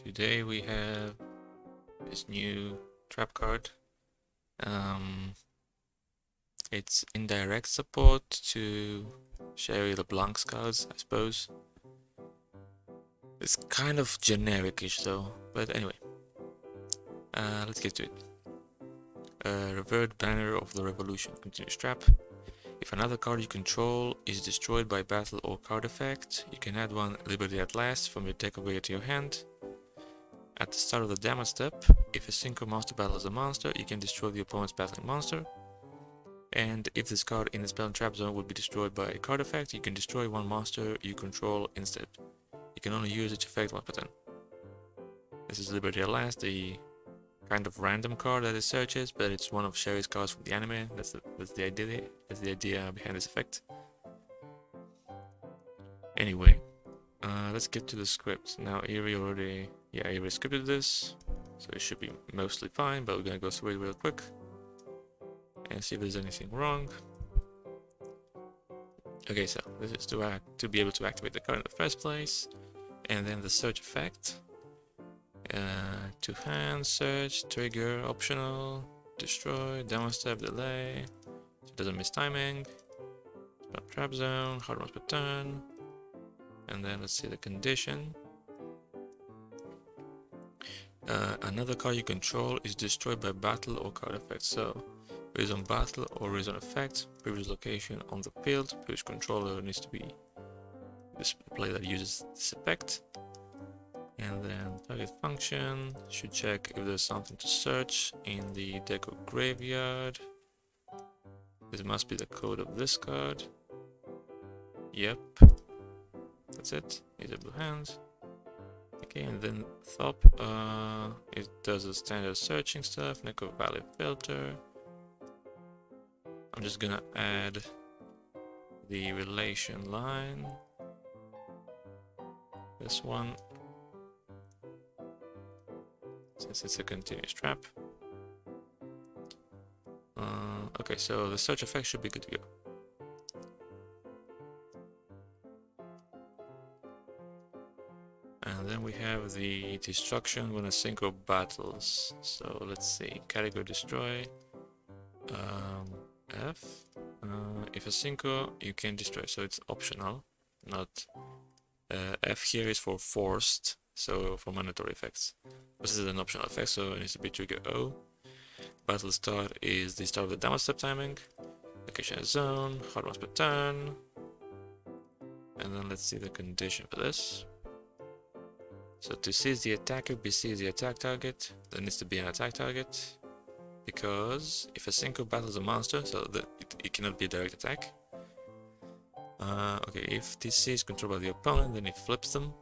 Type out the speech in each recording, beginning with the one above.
Today we have this new trap card. It's indirect support to Sherry LeBlanc's cards, I suppose. It's kind of generic-ish though, but anyway. Let's get to it. Revered Banner of the Revolution. Continuous trap. If another card you control is destroyed by battle or card effect, you can add one Liberty at Last from your deck away to your hand. At the start of the damage step, if a synchro monster battles a monster, you can destroy the opponent's battling monster. And if this card in the spell and trap zone would be destroyed by a card effect, you can destroy one monster you control instead. You can only use its effect once per turn. This is Liberty at Last, the kind of random card that it searches, but it's one of Sherry's cards from the anime. That's the idea behind this effect. Anyway, let's get to the script. Now Eerie already scripted this, so it should be mostly fine, but we're gonna go through it real quick and see if there's anything wrong. Okay, so this is to be able to activate the card in the first place, and then the search effect. To hand, search, trigger, optional, destroy, demo step, delay, so it doesn't miss timing, trap zone, hard ones per turn, and then let's see the condition. Another card you control is destroyed by battle or card effect, so based on battle or based on effect, previous location on the field, previous controller needs to be this play that uses this effect. And then target function should check if there's something to search in the deck or graveyard. This must be the code of this card. Yep, that's it. These are blue hands. Okay, and then top, it does the standard searching stuff, Neko Valley filter. I'm just gonna add the relation line. This one, since it's a continuous trap. Okay, so the search effect should be good to go. And then we have the destruction when a synchro battles. So let's see, category destroy. F. If a synchro, you can destroy, so it's optional, not. F here is for forced, so for mandatory effects. This is an optional effect, so it needs to be trigger O. Battle start is the start of the damage step timing. Location zone, hard ones per turn. And then let's see the condition for this. So to C is the attacker, BC is the attack target. There needs to be an attack target, because if a synchro battles a monster, so it cannot be a direct attack. Okay, if TC is controlled by the opponent, then it flips them.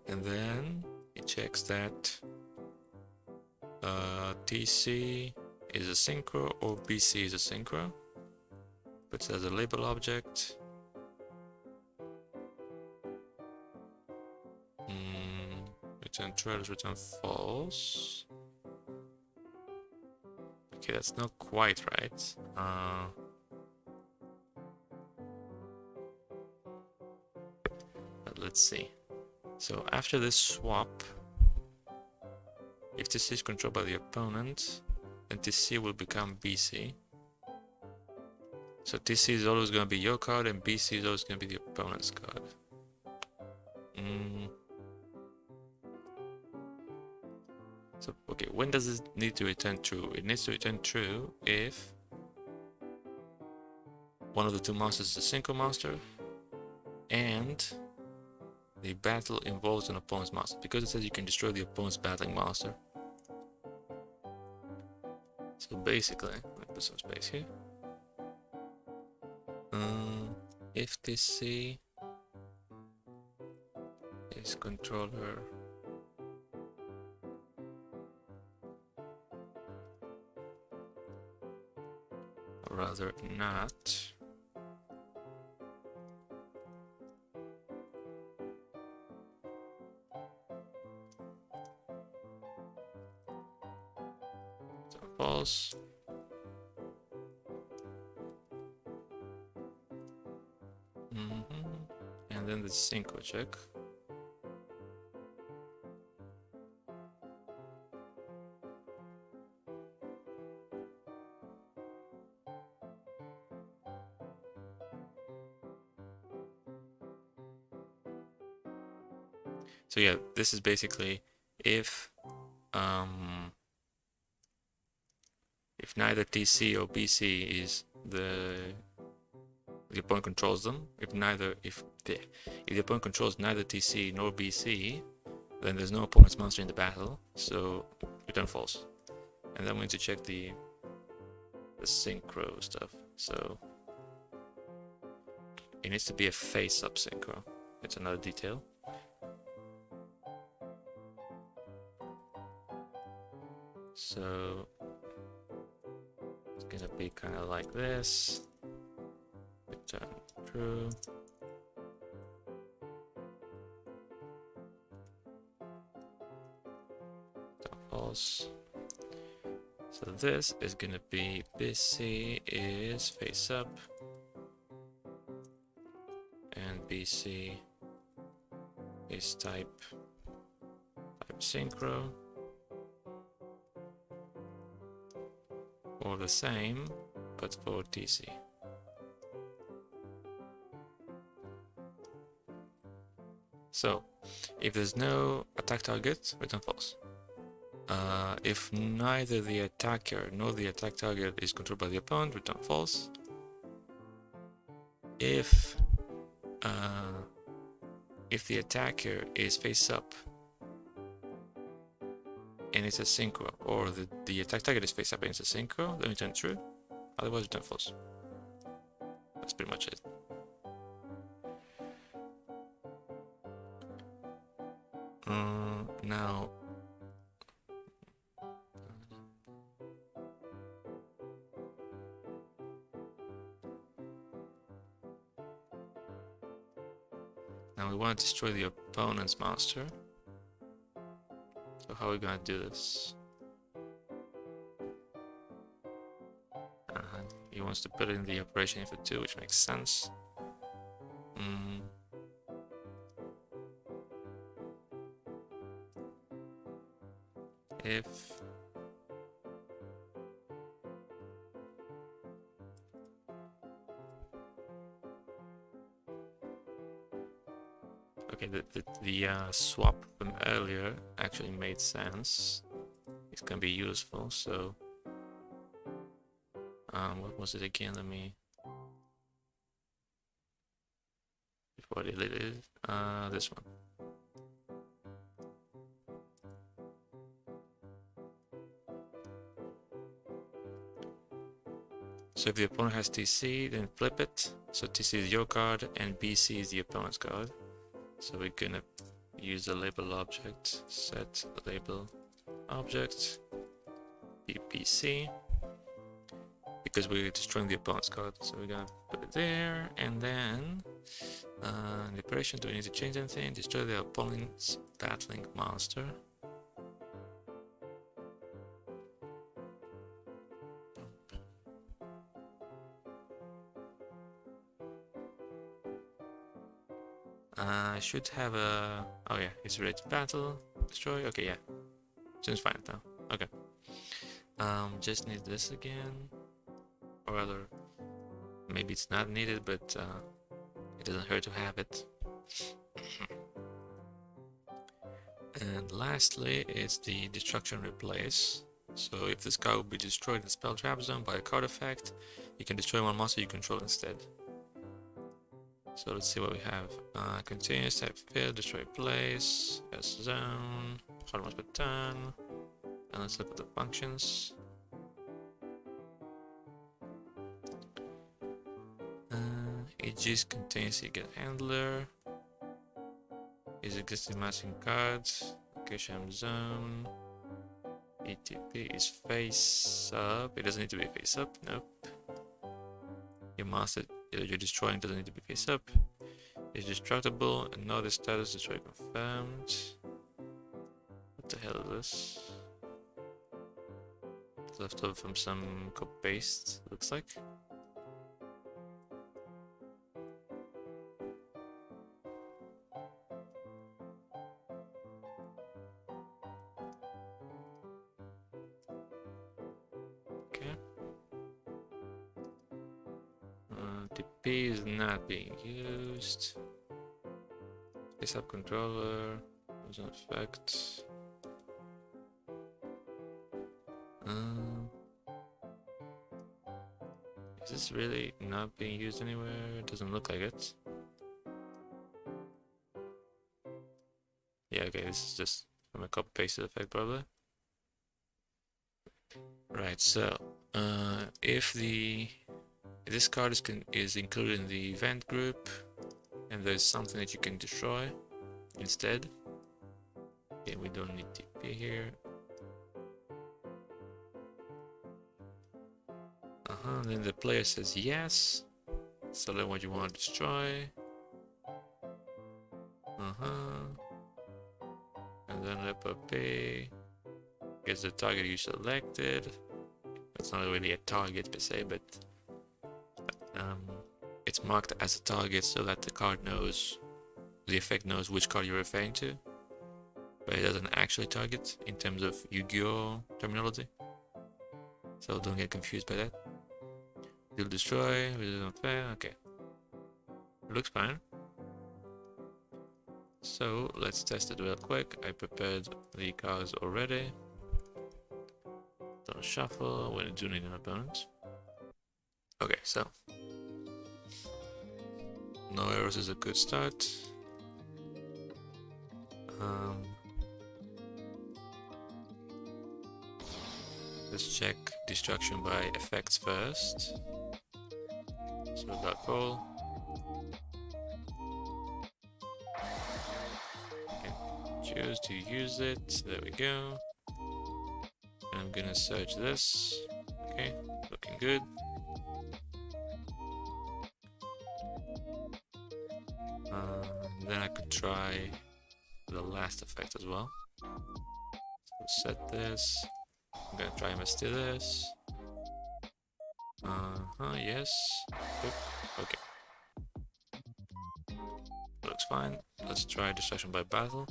And then it checks that TC is a synchro or BC is a synchro. Puts it as a label object. Return trailers, return false. Okay, that's not quite right. But let's see. So after this swap, if TC is controlled by the opponent, then TC will become BC. So TC is always going to be your card, and BC is always going to be the opponent's card. So, okay, when does it need to return true? It needs to return true if one of the two monsters is a synchro monster and the battle involves an opponent's monster, because it says you can destroy the opponent's battling monster. So basically, let me put some space here. If TC is controller rather not, so false. And then the synchro check. So yeah, this is basically if neither TC or BC is the opponent controls them, if the opponent controls neither TC nor BC, then there's no opponent's monster in the battle, so return false. And then we need to check the synchro stuff. So it needs to be a face-up synchro. It's another detail. So it's gonna be kind of like this. Return true. Return false. So this is gonna be BC is face up and BC is type synchro, or the same but for TC. So if there's no attack target, return false. If neither the attacker nor the attack target is controlled by the opponent, return false. If the attacker is face up and it's a synchro, or the attack target is face up and it's a synchro, then return true. Otherwise, return false. That's pretty much it. Now. Now we want to destroy the opponent's monster. So how are we gonna do this? He wants to put in the operation info 2, which makes sense. If okay, the swap from earlier actually made sense. It's gonna be useful. So what was it again? Let me, before I delete it, this one. So if the opponent has TC, then flip it. So TC is your card and BC is the opponent's card. So we're gonna use the label object, set label object, BC, because we're destroying the opponent's card. So we're gonna put it there, and then the operation, do we need to change anything? Destroy the opponent's battling monster. I should have a, oh yeah, it's ready to battle, destroy, okay, yeah, seems fine now, okay. Just need this again, or rather, maybe it's not needed, but it doesn't hurt to have it. And lastly, it's the destruction replace. So if this card will be destroyed in the spell trap zone by a card effect, you can destroy one monster you control instead. So let's see what we have. Continuous type field, destroy place, yes zone, hard once per turn. And let's look at the functions. EG's continuously get handler. Is existing matching cards. Location zone. ETP is face up. It doesn't need to be face up, nope. Your monster you're destroying doesn't need to be face up. It's destructible and not the status destroy confirmed. What the hell is this? It's left over from some copy paste, looks like. Okay. TP is not being used. Face up controller. As an effect. Is this really not being used anywhere? It doesn't look like it. Yeah, okay, this is just from a copy pasted effect probably. Right, so if this card is included in the event group and there's something that you can destroy instead. Okay, we don't need TP here. Then the player says yes. Select what you want to destroy. And then P gets the target you selected. It's not really a target per se, but it's marked as a target so that the effect knows which card you're referring to, but it doesn't actually target in terms of Yu-Gi-Oh terminology. So don't get confused by that. You'll destroy, okay. Looks fine. So let's test it real quick. I prepared the cards already. Don't shuffle when you do need an opponent. Okay, so no errors is a good start. Let's check destruction by effects first. So black hole. Choose to use it. There we go. And I'm gonna search this. Okay, looking good. Then I could try the last effect as well. So set this. I'm gonna try and steal this. Yes. Oop. Okay. Looks fine. Let's try destruction by battle.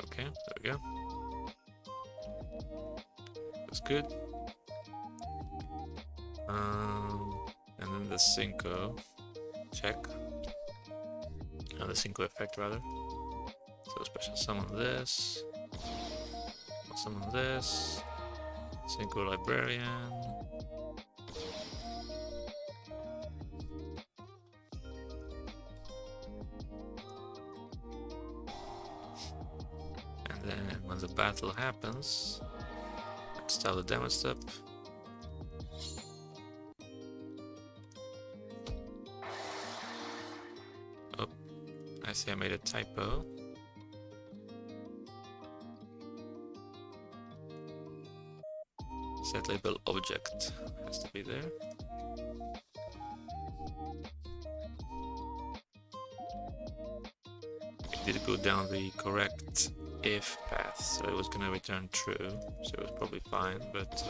Okay, there we go. That's good. And then the Cinco check. The Cinco effect rather. So special summon this. Summon this. Cinco Librarian. And then when the battle happens, let's start the damage step. Oh, I see I made a typo. Set label object has to be there. It did go down the correct if path, so it was gonna return true, so it was probably fine, but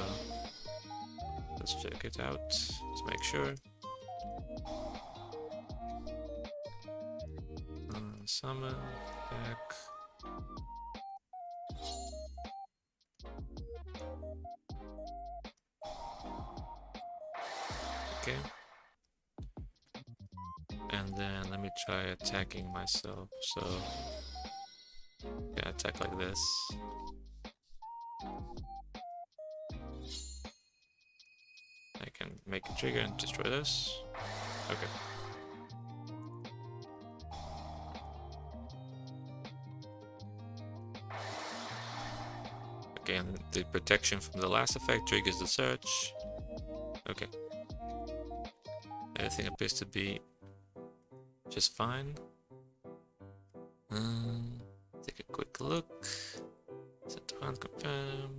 let's check it out. Let's make sure. Summon back. Okay. And then let me try attacking myself. So yeah, attack like this. I can make a trigger and destroy this. Okay. Okay, and the protection from the last effect triggers the search. Okay. Everything appears to be just fine. Take a quick look. Set to hand confirm.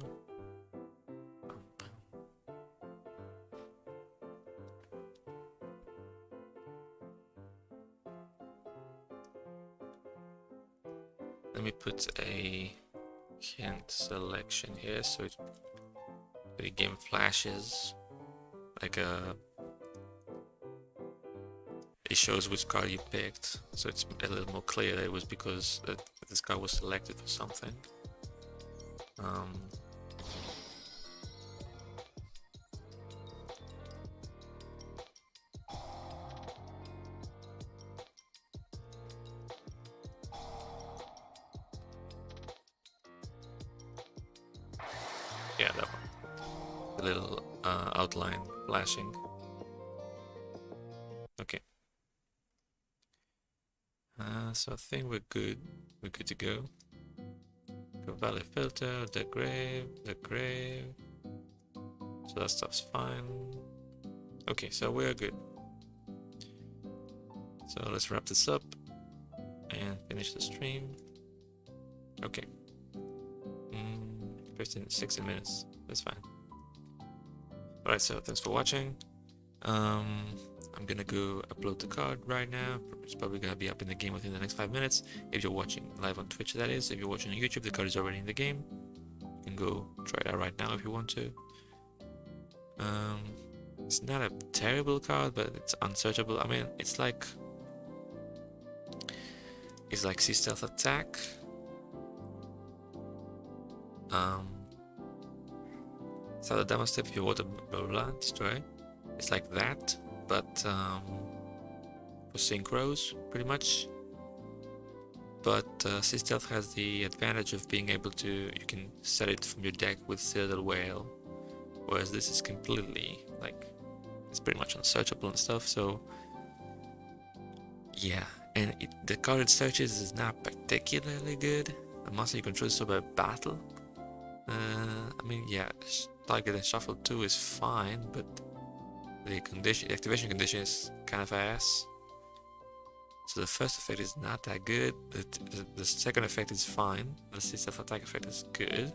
Let me put a hint selection here so the game flashes like it shows which card you picked, so it's a little more clear that it was because this card was selected for something. Yeah, that one. The little outline flashing. Okay. So I think we're good. We're good to go. Go Valley Filter, the grave. So that stuff's fine. Okay, so we're good. So let's wrap this up and finish the stream. Okay. 16 minutes. That's fine. Alright, so thanks for watching. I'm gonna go upload the card right now. It's probably gonna be up in the game within the next 5 minutes. If you're watching live on Twitch, that is. If you're watching on YouTube, the card is already in the game. You can go try it out right now if you want to. It's not a terrible card, but it's unsearchable. I mean, it's like Sea Stealth Attack. So the demo step, if you water blah blah destroy. It's like that, but for synchros, pretty much. But Sea Stealth has the advantage of being able to, you can set it from your deck with Citadel Whale, whereas this is completely, like, it's pretty much unsearchable and stuff, so yeah. And the card it searches is not particularly good. The monster you control is so by battle. I mean, yeah, target and shuffle 2 is fine, but the activation condition is kind of ass. So the first effect is not that good. The second effect is fine. The Sea Stealth Attack effect is good.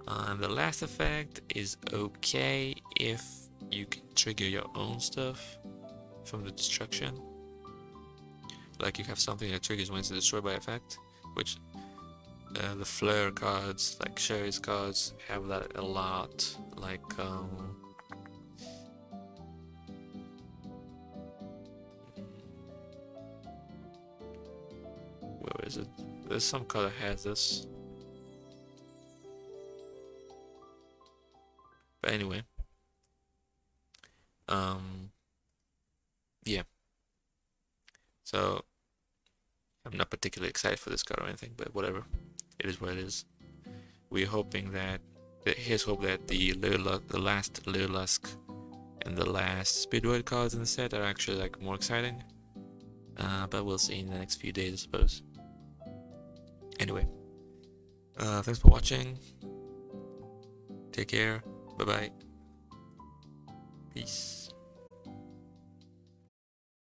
And the last effect is okay if you can trigger your own stuff from the destruction. Like you have something that triggers when it's destroyed by effect, which the Flare cards, like Sherry's cards, have that a lot. Like where is it? There's some card that has this. But anyway, yeah. So I'm not particularly excited for this card or anything, but whatever. It is what it is. We're hoping that here's hope that the last Lurlusk and the last Speedroid cards in the set are actually like more exciting. But we'll see in the next few days, I suppose. Anyway, thanks for watching. Take care. Bye bye. Peace.